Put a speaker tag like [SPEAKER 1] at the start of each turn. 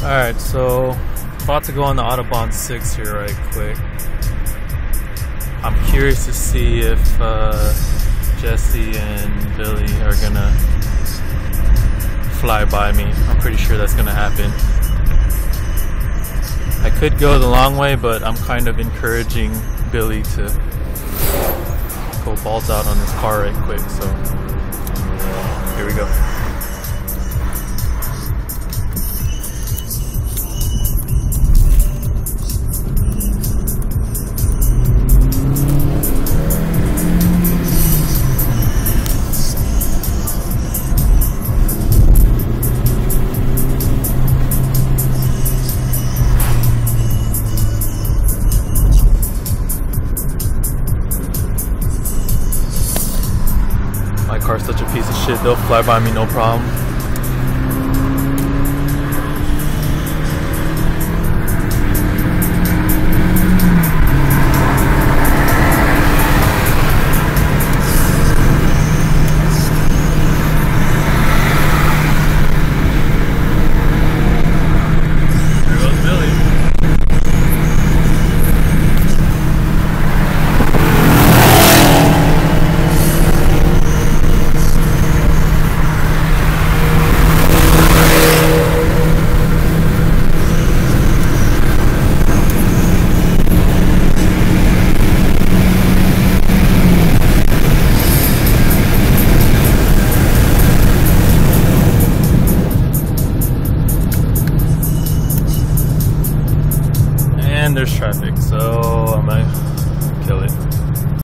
[SPEAKER 1] Alright, so about to go on the Autobahn 6 here right quick. I'm curious to see if Jesse and Billy are gonna fly by me. I'm pretty sure that's gonna happen. I could go the long way, but I'm kind of encouraging Billy to go balls out on this car right quick, so here we go. My car's such a piece of shit, they'll fly by me no problem. There goes Billy. And there's traffic.